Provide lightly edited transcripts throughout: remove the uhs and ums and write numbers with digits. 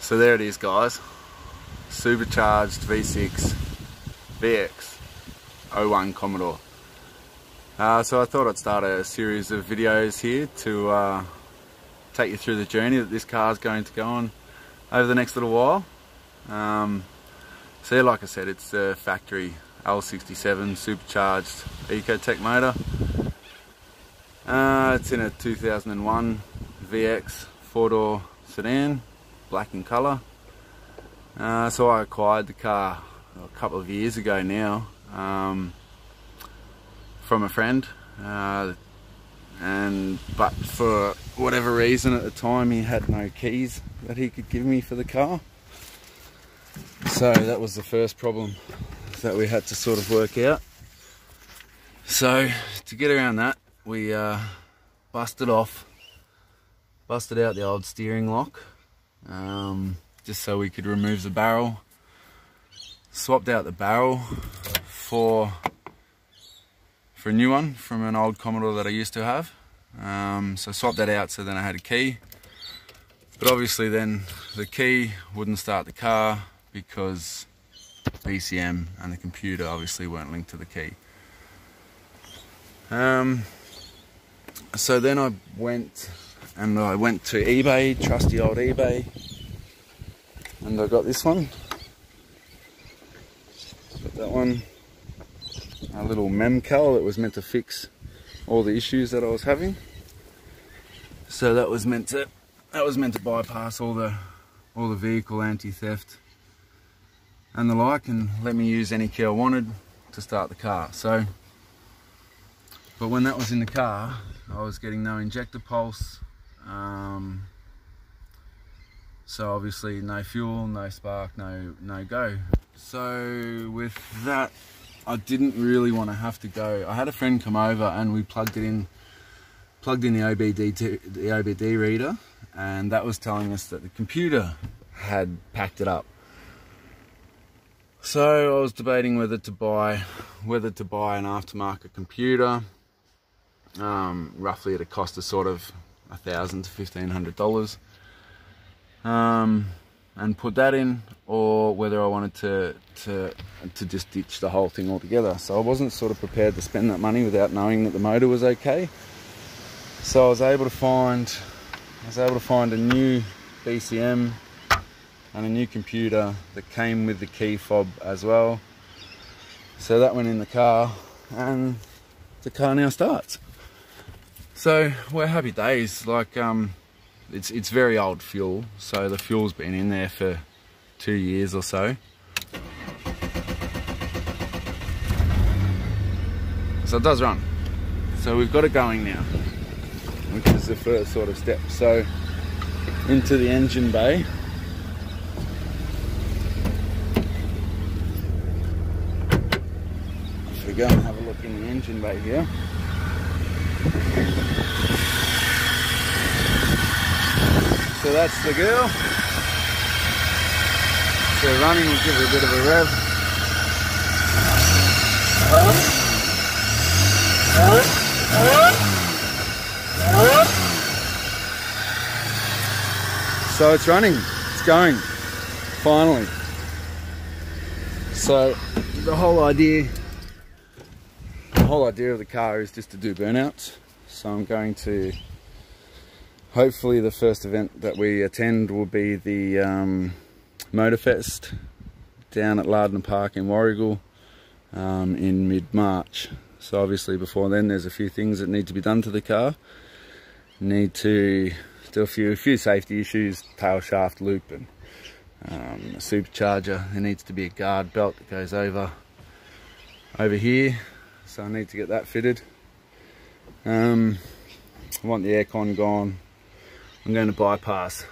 So there it is, guys. Supercharged V6 VX 01 Commodore. So I thought I'd start a series of videos here to take you through the journey that this car is going to go on over the next little while. So yeah, like I said, it's the factory L67 supercharged Ecotec motor. It's in a 2001 VX 4-door sedan, black in colour. So I acquired the car a couple of years ago now from a friend, but for whatever reason at the time he had no keys that he could give me for the car. So that was the first problem that we had to sort of work out. So to get around that, we busted out the old steering lock, just so we could remove the barrel. Swapped out the barrel for a new one from an old Commodore that I used to have. So swapped that out, so then I had a key. But obviously then the key wouldn't start the car because BCM and the computer obviously weren't linked to the key. So then I went to eBay, trusty old eBay, and I got this one. Got that one, a little memcal that was meant to fix all the issues that I was having. So that was meant to bypass all the vehicle anti-theft and the like, and let me use any key I wanted to start the car. So, but when that was in the car, I was getting no injector pulse. So obviously no fuel, no spark, no go. So with that, I didn't really want to have to go. I had a friend come over and we plugged in the OBD reader, and that was telling us that the computer had packed it up. So I was debating whether to buy an aftermarket computer, roughly at a cost of sort of $1,000 to $1,500, and put that in, or whether I wanted to just ditch the whole thing altogether. So I wasn't sort of prepared to spend that money without knowing that the motor was okay. So I was able to find a new BCM and a new computer that came with the key fob as well. So that went in the car, and the car now starts. So we're happy days. Like it's very old fuel, so the fuel's been in there for 2 years or so. So it does run. So we've got it going now, which is the first sort of step. So into the engine bay. If we go and have a look in the engine bay here. So that's the girl. So running, we'll give her a bit of a rev. So it's running, it's going, finally. So the whole idea of the car is just to do burnouts. So I'm going to, hopefully the first event that we attend will be the Motorfest down at Lardner Park in Warragul in mid-March. So obviously before then there's a few things that need to be done to the car. Need to do a few safety issues, tail shaft loop and a supercharger. There needs to be a guard belt that goes over here, so I need to get that fitted. I want the aircon gone. I'm going to bypass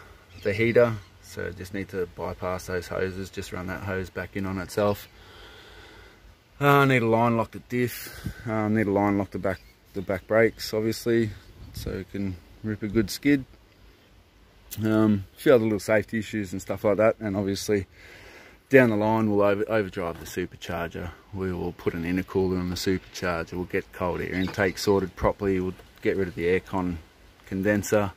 the heater, so just need to bypass those hoses, just run that hose back in on itself. I need to line lock the diff, need to line lock the back brakes obviously, so it can rip a good skid. A few other little safety issues and stuff like that, and obviously down the line we'll overdrive the supercharger. We will put an intercooler on the supercharger, we'll get cold air intake sorted properly, we'll get rid of the aircon condenser,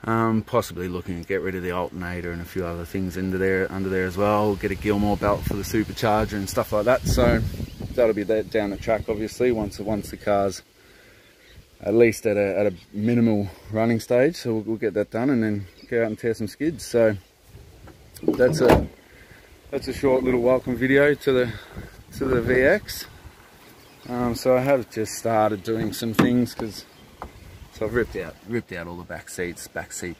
Possibly looking to get rid of the alternator and a few other things under there as well. Get a Gilmore belt for the supercharger and stuff like that. So that'll be that down the track, obviously, once the car's at least at a minimal running stage. So we'll get that done and then go out and tear some skids. So that's a short little welcome video to the VX. So I have just started doing some things so I've ripped out all the back seat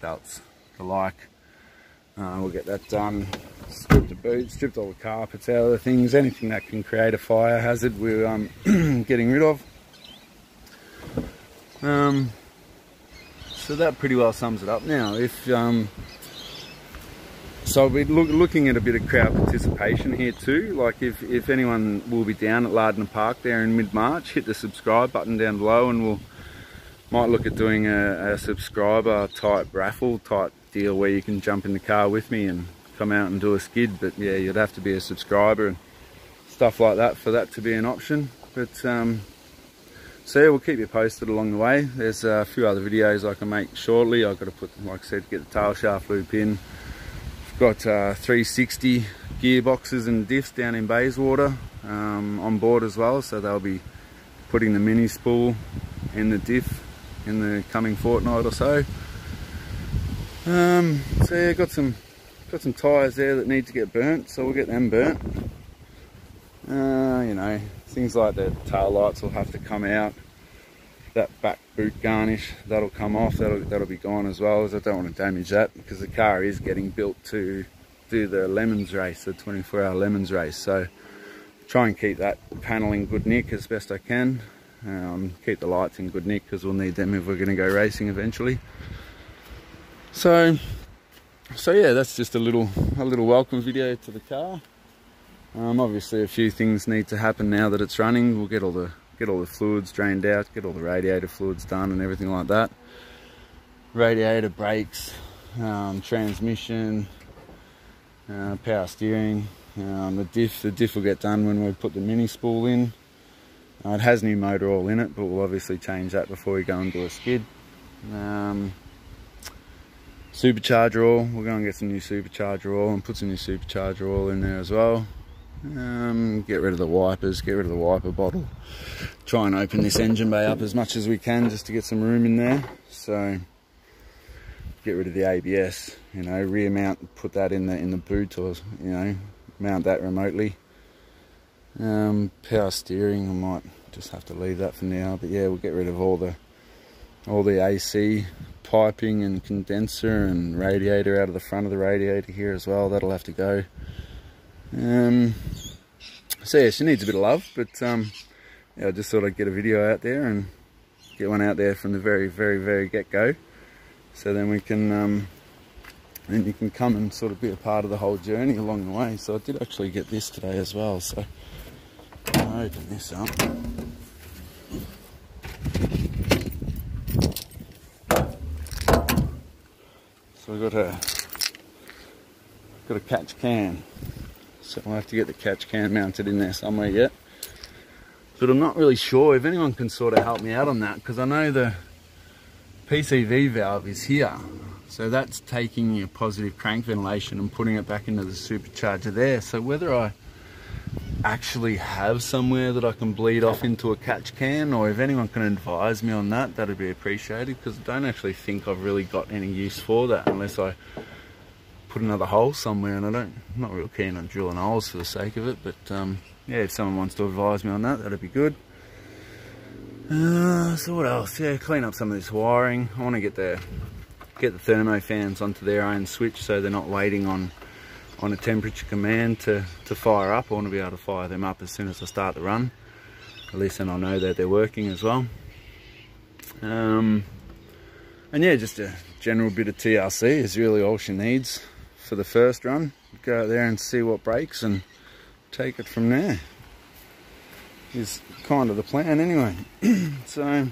belts, the like. We'll get that done. Stripped the boots, stripped all the carpets out of the things. Anything that can create a fire hazard, we're getting rid of. So that pretty well sums it up. Now, so I'll be looking at a bit of crowd participation here too. Like if anyone will be down at Lardner Park there in mid-March, hit the subscribe button down below, and might look at doing a subscriber type raffle type deal where you can jump in the car with me and come out and do a skid. But yeah, you'd have to be a subscriber and stuff like that for that to be an option. But so yeah, we'll keep you posted along the way. There's a few other videos I can make shortly. I've got to put, like I said, get the tail shaft loop in. Got 360 gearboxes and diffs down in Bayswater on board as well, so they'll be putting the mini spool in the diff in the coming fortnight or so. So yeah, got some tyres there that need to get burnt, so we'll get them burnt. You know, things like the tail lights will have to come out. That back boot garnish, that'll come off, that'll be gone as well, as I don't want to damage that, because the car is getting built to do the Lemons race, the 24-hour Lemons race. So try and keep that panel in good nick as best I can. Keep the lights in good nick, because we'll need them if we're going to go racing eventually. So yeah, that's just a little welcome video to the car. Obviously a few things need to happen now that it's running. We'll get all the fluids drained out, get all the radiator fluids done and everything like that. Radiator, brakes, transmission, power steering, the diff will get done when we put the mini spool in. It has new motor oil in it, but we'll obviously change that before we go and do a skid. Supercharger oil, we'll go and get some new supercharger oil and put some new supercharger oil in there as well. Get rid of the wipers, get rid of the wiper bottle. Try and open this engine bay up as much as we can just to get some room in there. So get rid of the ABS, you know, rear mount, put that in the boot, or you know, mount that remotely. Power steering, I might just have to leave that for now, but yeah, we'll get rid of all the AC piping and condenser and radiator out of the front of the radiator here as well. That'll have to go. So yeah, she needs a bit of love, but yeah, I just thought I'd get a video out there and get one out there from the very get-go, so then we can then you can come and sort of be a part of the whole journey along the way. So I did actually get this today as well, so I'll open this up. So we've got a catch can. So I'll have to get the catch can mounted in there somewhere yet. But I'm not really sure if anyone can sort of help me out on that, because I know the PCV valve is here. So that's taking your positive crank ventilation and putting it back into the supercharger there. So whether I actually have somewhere that I can bleed off into a catch can, or if anyone can advise me on that, that'd be appreciated, because I don't actually think I've really got any use for that unless I put another hole somewhere, and I'm not real keen on drilling holes for the sake of it. But yeah, if someone wants to advise me on that, that'd be good. So what else? Yeah, clean up some of this wiring. I want to get the thermo fans onto their own switch, so they're not waiting on a temperature command to fire up. I want to be able to fire them up as soon as I start the run. At least then I know that they're working as well. And yeah, just a general bit of TRC is really all she needs for the first run. Go out there and see what breaks and take it from there. Is kind of the plan anyway. So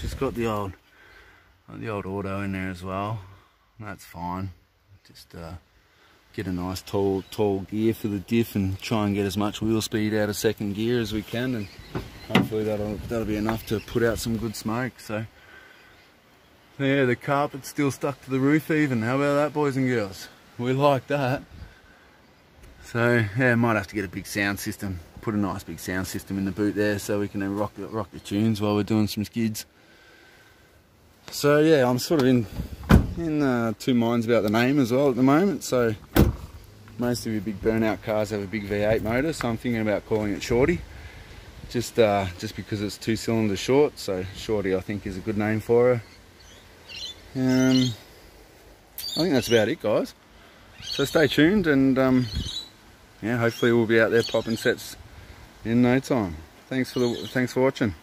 she's got the old auto in there as well. That's fine. Just get a nice tall gear for the diff and try and get as much wheel speed out of second gear as we can, and hopefully that'll be enough to put out some good smoke. So Yeah, the carpet's still stuck to the roof even. How about that, boys and girls? We like that. So yeah, might have to get a big sound system. Put a nice big sound system in the boot there so we can rock the tunes while we're doing some skids. So yeah, I'm sort of in two minds about the name as well at the moment. So most of your big burnout cars have a big V8 motor, so I'm thinking about calling it Shorty. Just because it's 2 cylinders short, so Shorty I think is a good name for her. I think that's about it, guys. So stay tuned, and yeah, hopefully we'll be out there popping sets in no time. Thanks for watching.